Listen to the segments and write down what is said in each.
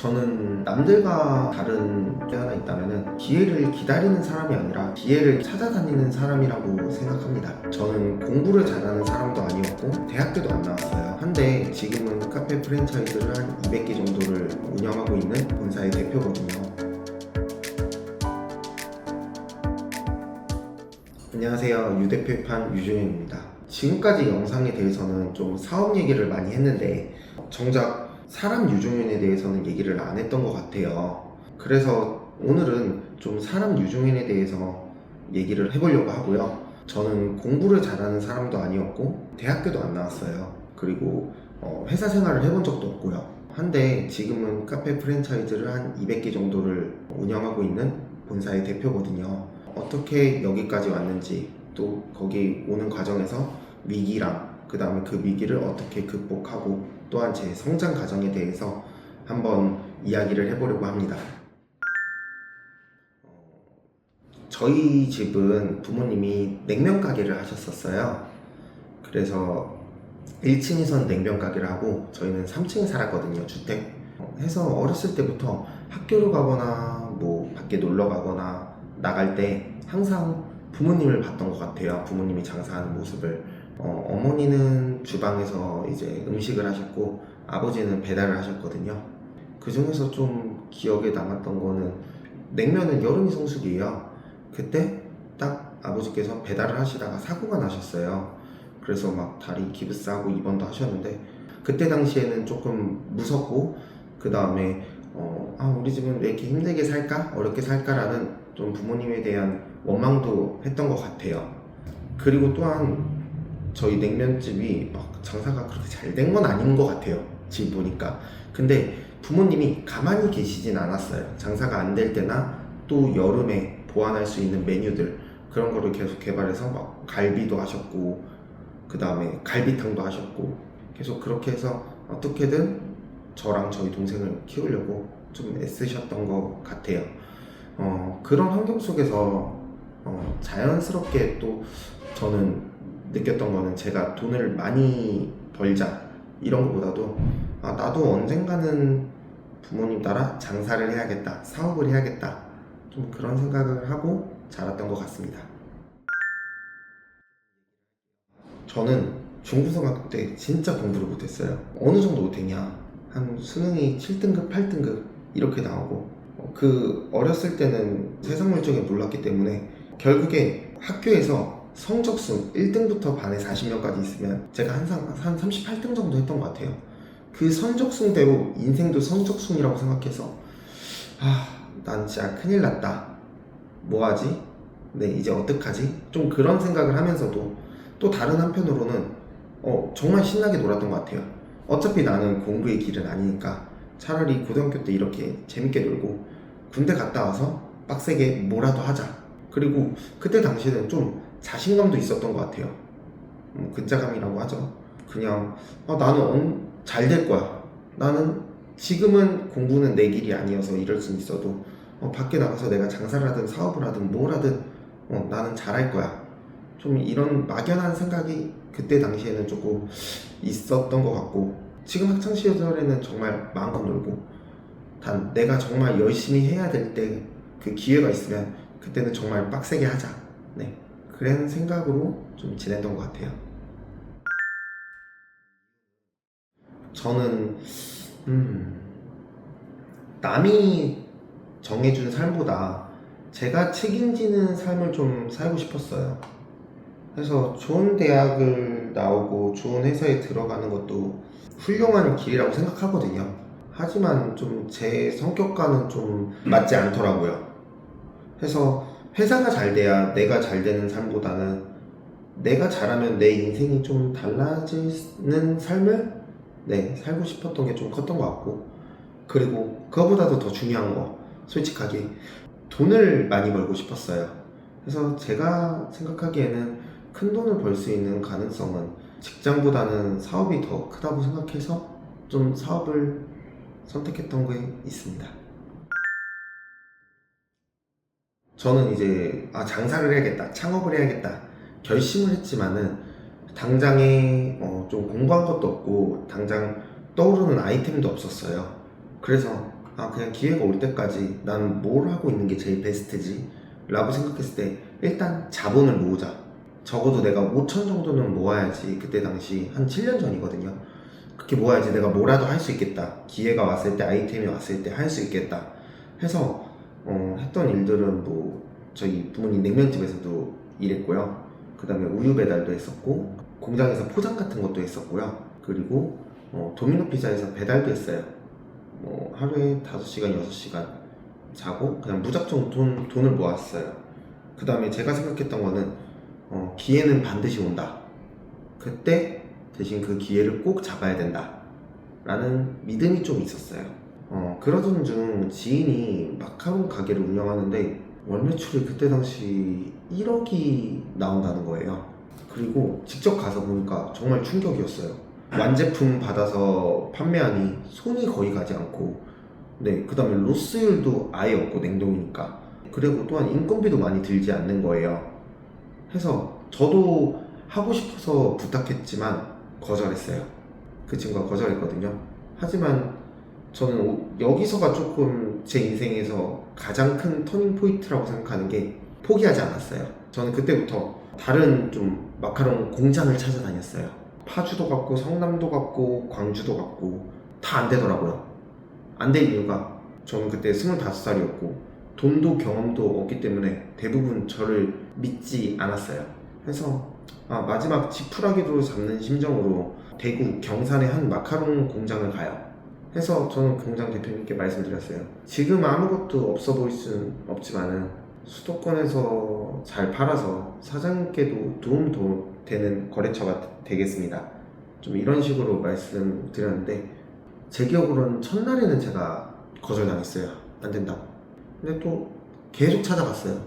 저는 남들과 다른 게 하나 있다면 기회를 기다리는 사람이 아니라 기회를 찾아다니는 사람이라고 생각합니다. 저는 공부를 잘하는 사람도 아니었고 대학교도 안 나왔어요. 한데 지금은 카페 프랜차이즈를 한 200개 정도를 운영하고 있는 본사의 대표거든요. 안녕하세요. 유대표판 유준현입니다. 지금까지 영상에 대해서는 좀 사업 얘기를 많이 했는데 정작 사람 유종현에 대해서는 얘기를 안 했던 것 같아요. 그래서 오늘은 좀 사람 유종현에 대해서 얘기를 해보려고 하고요. 저는 공부를 잘하는 사람도 아니었고 대학교도 안 나왔어요. 그리고 회사 생활을 해본 적도 없고요. 한데 지금은 카페 프랜차이즈를 한 200개 정도를 운영하고 있는 본사의 대표거든요. 어떻게 여기까지 왔는지, 또 거기 오는 과정에서 위기랑 그 다음에 그 위기를 어떻게 극복하고 또한 제 성장 과정에 대해서 한번 이야기를 해보려고 합니다. 저희 집은 부모님이 냉면 가게를 하셨었어요. 그래서 1층에선 냉면 가게를 하고 저희는 3층에 살았거든요. 주택 해서 어렸을 때부터 학교를 가거나 뭐 밖에 놀러 가거나 나갈 때 항상 부모님을 봤던 것 같아요. 부모님이 장사하는 모습을. 어머니는 주방에서 이제 음식을 하셨고 아버지는 배달을 하셨거든요. 그 중에서 좀 기억에 남았던 거는 냉면은 여름이 성수기예요. 그때 딱 아버지께서 배달을 하시다가 사고가 나셨어요. 그래서 막 다리 기부스하고 입원도 하셨는데 그때 당시에는 조금 무섭고 그 다음에 우리 집은 왜 이렇게 힘들게 살까? 어렵게 살까라는 좀 부모님에 대한 원망도 했던 것 같아요. 그리고 또한 저희 냉면집이 막 장사가 그렇게 잘 된 건 아닌 것 같아요. 지금 보니까. 근데 부모님이 가만히 계시진 않았어요. 장사가 안 될 때나 또 여름에 보완할 수 있는 메뉴들 그런 거를 계속 개발해서 막 갈비도 하셨고 그 다음에 갈비탕도 하셨고 계속 그렇게 해서 어떻게든 저랑 저희 동생을 키우려고 좀 애쓰셨던 것 같아요. 그런 환경 속에서 자연스럽게 또 저는 느꼈던 거는 제가 돈을 많이 벌자 이런 것보다도 나도 언젠가는 부모님 따라 장사를 해야겠다, 사업을 해야겠다 좀 그런 생각을 하고 자랐던 것 같습니다. 저는 중고등학교 때 진짜 공부를 못했어요. 어느 정도 못했냐, 한 수능이 7등급, 8등급 이렇게 나오고 그 어렸을 때는 세상 물정에 몰랐기 때문에 결국에 학교에서 성적순 1등부터 반에 40명까지 있으면 제가 항상 한 38등 정도 했던 것 같아요. 그 성적순대로 인생도 성적순이라고 생각해서 난 진짜 큰일 났다, 뭐하지? 네, 이제 어떡하지? 좀 그런 생각을 하면서도 또 다른 한편으로는 정말 신나게 놀았던 것 같아요. 어차피 나는 공부의 길은 아니니까 차라리 고등학교 때 이렇게 재밌게 놀고 군대 갔다 와서 빡세게 뭐라도 하자. 그리고 그때 당시에는 좀 자신감도 있었던 것 같아요. 근자감이라고 하죠. 그냥 나는 잘 될 거야. 나는 지금은 공부는 내 길이 아니어서 이럴 수 있어도 밖에 나가서 내가 장사를 하든 사업을 하든 뭘 하든 나는 잘할 거야. 좀 이런 막연한 생각이 그때 당시에는 조금 있었던 것 같고 지금 학창 시절에는 정말 마음껏 놀고 단 내가 정말 열심히 해야 될 때 그 기회가 있으면 그때는 정말 빡세게 하자. 네, 그런 생각으로 좀 지냈던 것 같아요. 저는 남이 정해준 삶보다 제가 책임지는 삶을 좀 살고 싶었어요. 그래서 좋은 대학을 나오고 좋은 회사에 들어가는 것도 훌륭한 길이라고 생각하거든요. 하지만 좀 제 성격과는 좀 맞지 않더라고요. 그래서 회사가 잘 돼야 내가 잘 되는 삶보다는 내가 잘하면 내 인생이 좀 달라지는 삶을 살고 싶었던 게 좀 컸던 것 같고, 그리고 그거보다도 더 중요한 거 솔직하게 돈을 많이 벌고 싶었어요. 그래서 제가 생각하기에는 큰 돈을 벌 수 있는 가능성은 직장보다는 사업이 더 크다고 생각해서 좀 사업을 선택했던 게 있습니다. 저는 이제 장사를 해야겠다, 창업을 해야겠다 결심을 했지만은 당장에 좀 공부한 것도 없고 당장 떠오르는 아이템도 없었어요. 그래서 그냥 기회가 올 때까지 난 뭘 하고 있는 게 제일 베스트지? 라고 생각했을 때 일단 자본을 모으자. 적어도 내가 5천 정도는 모아야지. 그때 당시 한 7년 전이거든요. 그렇게 모아야지 내가 뭐라도 할 수 있겠다. 기회가 왔을 때, 아이템이 왔을 때 할 수 있겠다 해서 했던 일들은 뭐 저희 부모님 냉면집에서도 일했고요. 그 다음에 우유 배달도 했었고, 공장에서 포장 같은 것도 했었고요. 그리고 도미노 피자에서 배달도 했어요. 하루에 5시간, 6시간 자고 그냥 무작정 돈을 모았어요. 그 다음에 제가 생각했던 거는 기회는 반드시 온다. 그때 대신 그 기회를 꼭 잡아야 된다 라는 믿음이 좀 있었어요. 그러던 중 지인이 마카롱 가게를 운영하는데 월 매출이 그때 당시 1억이 나온다는 거예요. 그리고 직접 가서 보니까 정말 충격이었어요. 완제품 받아서 판매하니 손이 거의 가지 않고, 네, 그 다음에 로스율도 아예 없고 냉동이니까. 그리고 또한 인건비도 많이 들지 않는 거예요. 해서 저도 하고 싶어서 부탁했지만 거절했어요. 그 친구가 거절했거든요. 하지만 저는 여기서가 조금 제 인생에서 가장 큰 터닝 포인트라고 생각하는 게 포기하지 않았어요. 저는 그때부터 다른 좀 마카롱 공장을 찾아다녔어요. 파주도 갔고 성남도 갔고 광주도 갔고 다 안 되더라고요. 안 될 이유가 저는 그때 25살이었고 돈도 경험도 없기 때문에 대부분 저를 믿지 않았어요. 그래서 마지막 지푸라기로 잡는 심정으로 대구 경산의 한 마카롱 공장을 가요. 해서 저는 공장 대표님께 말씀드렸어요. 지금 아무것도 없어 보일 순 없지만은 수도권에서 잘 팔아서 사장님께도 도움 되는 거래처가 되겠습니다. 좀 이런 식으로 말씀드렸는데 제 기억으로는 첫날에는 제가 거절당했어요. 안 된다고. 근데 또 계속 찾아갔어요.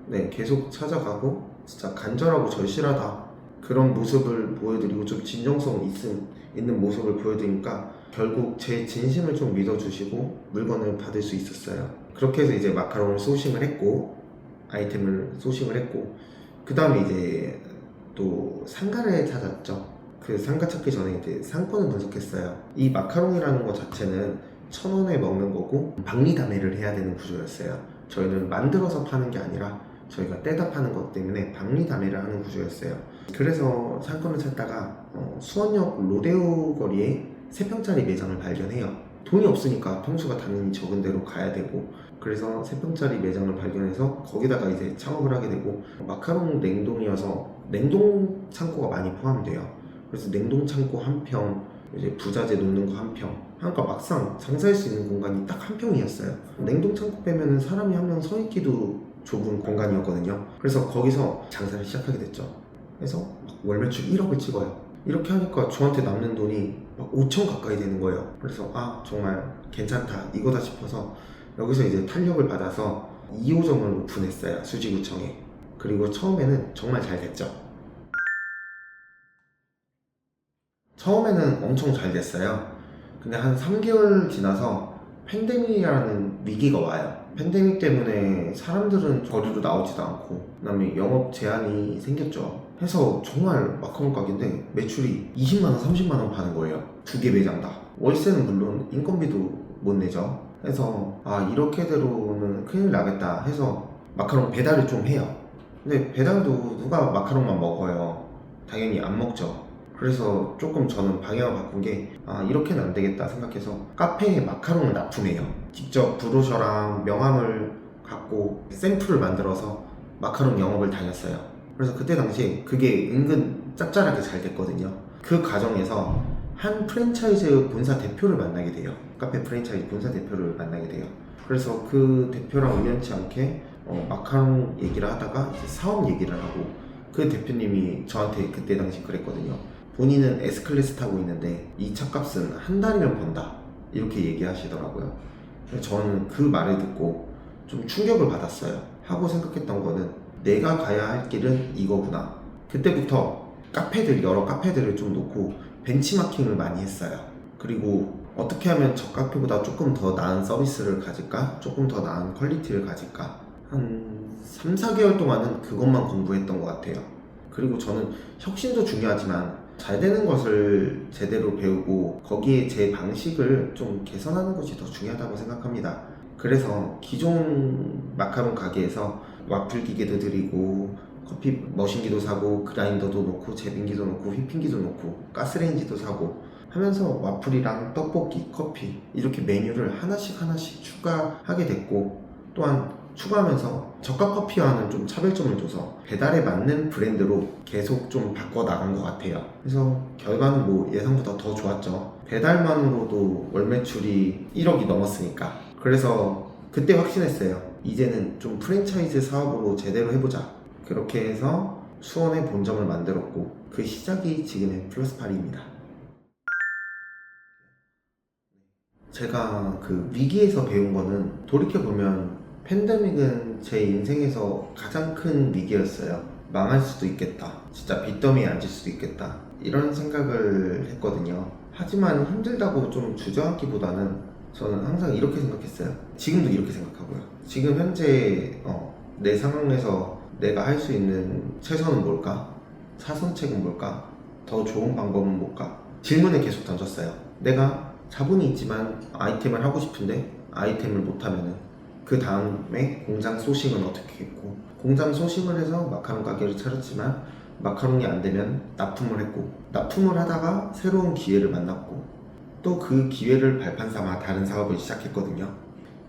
네, 계속 찾아가고 진짜 간절하고 절실하다 그런 모습을 보여드리고 좀 진정성 있는 모습을 보여드리니까 결국 제 진심을 좀 믿어주시고 물건을 받을 수 있었어요. 그렇게 해서 이제 마카롱을 소싱을 했고 아이템을 소싱을 했고 그 다음에 이제 또 상가를 찾았죠. 그 상가 찾기 전에 이제 상권을 분석했어요. 이 마카롱이라는 것 자체는 1,000원에 먹는 거고 박리담회를 해야 되는 구조였어요. 저희는 만들어서 파는 게 아니라 저희가 떼다 파는 것 때문에 박리담회를 하는 구조였어요. 그래서 상권을 찾다가 수원역 로데오 거리에 3평짜리 매장을 발견해요. 돈이 없으니까 평수가 당연히 적은 데로 가야 되고, 그래서 3평짜리 매장을 발견해서 거기다가 이제 창업을 하게 되고, 마카롱 냉동이어서 냉동 창고가 많이 포함돼요. 그래서 냉동 창고 1평, 이제 부자재 놓는 거 1평, 그러니까 막상 장사할 수 있는 공간이 딱 1평이었어요. 냉동 창고 빼면은 사람이 한 명 서 있기도 좁은 공간이었거든요. 그래서 거기서 장사를 시작하게 됐죠. 그래서 월 매출 1억을 찍어요. 이렇게 하니까 저한테 남는 돈이 막 5천 가까이 되는 거예요. 그래서 정말 괜찮다 이거다 싶어서 여기서 이제 탄력을 받아서 2호점을 오픈했어요. 수지구청에. 그리고 처음에는 정말 잘 됐죠. 처음에는 엄청 잘 됐어요. 근데 한 3개월 지나서 팬데믹이라는 위기가 와요. 팬데믹 때문에 사람들은 거리로 나오지도 않고 그다음에 영업 제한이 생겼죠. 해서 정말 마카롱 가게인데 매출이 20만원, 30만원 파는 거예요. 2개 매장 다. 월세는 물론 인건비도 못 내죠. 해서 이렇게대로는 큰일 나겠다 해서 마카롱 배달을 좀 해요. 근데 배달도 누가 마카롱만 먹어요. 당연히 안 먹죠. 그래서 조금 저는 방향을 바꾼 게 이렇게는 안 되겠다 생각해서 카페에 마카롱을 납품해요. 직접 브로셔랑 명함을 갖고 샘플을 만들어서 마카롱 영업을 다녔어요. 그래서 그때 당시에 그게 은근 짭짤하게 잘 됐거든요. 그 과정에서 한 프랜차이즈 본사 대표를 만나게 돼요. 카페 프랜차이즈 본사 대표를 만나게 돼요. 그래서 그 대표랑 우연치 않게 마카롱 얘기를 하다가 이제 사업 얘기를 하고, 그 대표님이 저한테 그때 당시 그랬거든요. 본인은 S클래스 타고 있는데 이 차값은 한 달이면 번다 이렇게 얘기하시더라고요. 저는 그 말을 듣고 좀 충격을 받았어요. 하고 생각했던 거는 내가 가야 할 길은 이거구나. 그때부터 여러 카페들을 좀 놓고 벤치마킹을 많이 했어요. 그리고 어떻게 하면 저 카페보다 조금 더 나은 서비스를 가질까? 조금 더 나은 퀄리티를 가질까? 한 3, 4개월 동안은 그것만 공부했던 것 같아요. 그리고 저는 혁신도 중요하지만 잘 되는 것을 제대로 배우고 거기에 제 방식을 좀 개선하는 것이 더 중요하다고 생각합니다. 그래서 기존 마카롱 가게에서 와플 기계도 드리고 커피 머신기도 사고 그라인더도 놓고 제빙기도 놓고 휘핑기도 놓고 가스레인지도 사고 하면서 와플이랑 떡볶이, 커피 이렇게 메뉴를 하나씩 추가하게 됐고, 또한 추가하면서 저가 커피와는 좀 차별점을 줘서 배달에 맞는 브랜드로 계속 좀 바꿔 나간 것 같아요. 그래서 결과는 뭐 예상보다 더 좋았죠. 배달만으로도 월 매출이 1억이 넘었으니까. 그래서 그때 확신했어요. 이제는 좀 프랜차이즈 사업으로 제대로 해보자. 그렇게 해서 수원에 본점을 만들었고, 그 시작이 지금의 플러스8입니다. 제가 그 위기에서 배운 거는, 돌이켜보면 팬데믹은 제 인생에서 가장 큰 위기였어요. 망할 수도 있겠다. 진짜 빚더미에 앉을 수도 있겠다. 이런 생각을 했거든요. 하지만 힘들다고 좀 주저앉기보다는 저는 항상 이렇게 생각했어요. 지금도 이렇게 생각하고요. 지금 현재 내 상황에서 내가 할 수 있는 최선은 뭘까? 사선책은 뭘까? 더 좋은 방법은 뭘까? 질문을 계속 던졌어요. 내가 자본이 있지만 아이템을 하고 싶은데 아이템을 못하면은 그 다음에 공장 소싱은 어떻게 했고, 공장 소싱을 해서 마카롱 가게를 차렸지만 마카롱이 안 되면 납품을 했고, 납품을 하다가 새로운 기회를 만났고, 또 그 기회를 발판 삼아 다른 사업을 시작했거든요.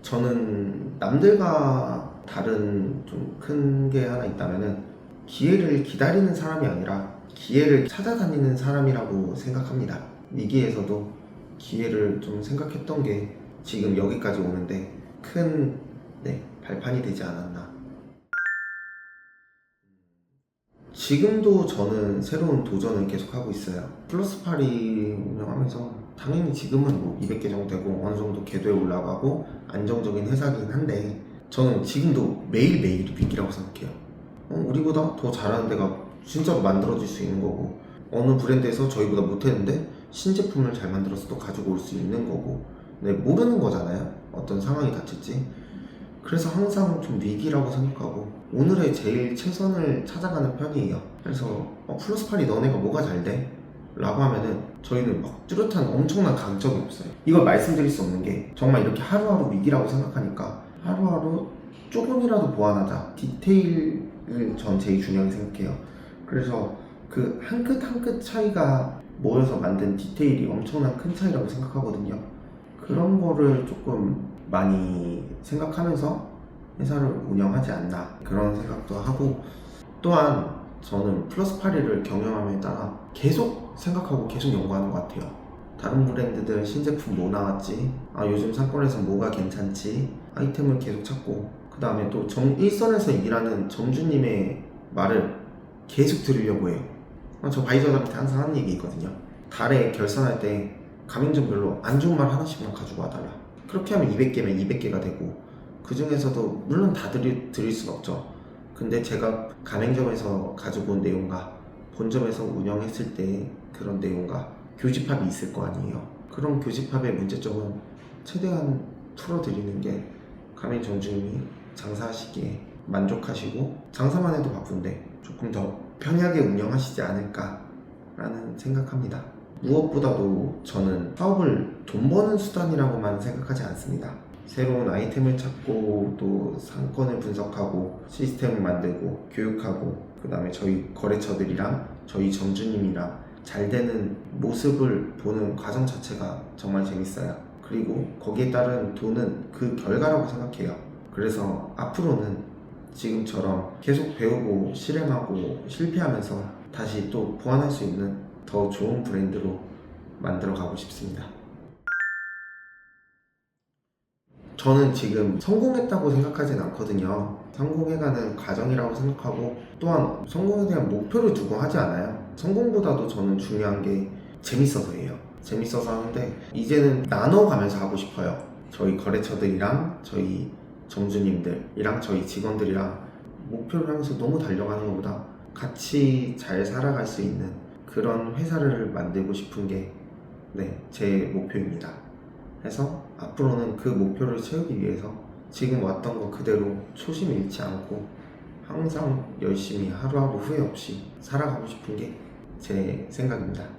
저는 남들과 다른 좀 큰 게 하나 있다면은, 기회를 기다리는 사람이 아니라 기회를 찾아다니는 사람이라고 생각합니다. 위기에서도 기회를 좀 생각했던 게 지금 여기까지 오는데 큰 발판이 되지 않았나. 지금도 저는 새로운 도전을 계속하고 있어요. 플러스8이 운영하면서 당연히 지금은 뭐 200개 정도 되고 어느 정도 궤도에 올라가고 안정적인 회사긴 한데, 저는 지금도 매일매일이 위기라고 생각해요. 우리보다 더 잘하는 데가 진짜로 만들어질 수 있는 거고, 어느 브랜드에서 저희보다 못했는데 신제품을 잘 만들어서 또 가지고 올 수 있는 거고, 모르는 거잖아요. 어떤 상황이 닥칠지. 그래서 항상 좀 위기라고 생각하고 오늘의 제일 최선을 찾아가는 편이에요. 그래서 플러스8이 너네가 뭐가 잘 돼? 라고 하면은 저희는 막 뚜렷한 엄청난 강점이 없어요. 이걸 말씀드릴 수 없는 게, 정말 이렇게 하루하루 위기라고 생각하니까 하루하루 조금이라도 보완하자. 디테일을 전 제일 중요하게 생각해요. 그래서 그 한 끗 한 끗 차이가 모여서 만든 디테일이 엄청난 큰 차이라고 생각하거든요. 그런 거를 조금 많이 생각하면서 회사를 운영하지 않나, 그런 생각도 하고, 또한 저는 플러스8을 경영함에 따라 계속 생각하고 계속 연구하는 것 같아요. 다른 브랜드들 신제품 뭐 나왔지? 요즘 상권에서 뭐가 괜찮지? 아이템을 계속 찾고, 그 다음에 또 일선에서 일하는 점주님의 말을 계속 들으려고 해요. 저 바이저들한테 항상 하는 얘기 있거든요. 달에 결산할 때 가맹점별로 안 좋은 말 하나씩만 가지고 와달라. 그렇게 하면 200개면 200개가 되고, 그 중에서도 물론 다 드릴 수는 없죠. 근데 제가 가맹점에서 가지고 온 내용과 본점에서 운영했을 때 그런 내용과 교집합이 있을 거 아니에요. 그런 교집합의 문제점은 최대한 풀어드리는 게 가맹점주님이 장사하시기에 만족하시고, 장사만 해도 바쁜데 조금 더 편하게 운영하시지 않을까라는 생각합니다. 무엇보다도 저는 사업을 돈 버는 수단이라고만 생각하지 않습니다. 새로운 아이템을 찾고, 또 상권을 분석하고, 시스템을 만들고, 교육하고, 그 다음에 저희 거래처들이랑 저희 점주님이랑 잘 되는 모습을 보는 과정 자체가 정말 재밌어요. 그리고 거기에 따른 돈은 그 결과라고 생각해요. 그래서 앞으로는 지금처럼 계속 배우고 실행하고 실패하면서 다시 또 보완할 수 있는 더 좋은 브랜드로 만들어 가고 싶습니다. 저는 지금 성공했다고 생각하진 않거든요. 성공해가는 과정이라고 생각하고, 또한 성공에 대한 목표를 두고 하지 않아요. 성공보다도 저는 중요한 게 재밌어서예요. 재밌어서 하는데, 이제는 나눠가면서 하고 싶어요. 저희 거래처들이랑 저희 점주님들이랑 저희 직원들이랑 목표를 하면서 너무 달려가는 것보다 같이 잘 살아갈 수 있는 그런 회사를 만들고 싶은 게 제 목표입니다. 그래서 앞으로는 그 목표를 채우기 위해서 지금 왔던 거 그대로 초심 잃지 않고 항상 열심히 하루하루 후회 없이 살아가고 싶은 게 제 생각입니다.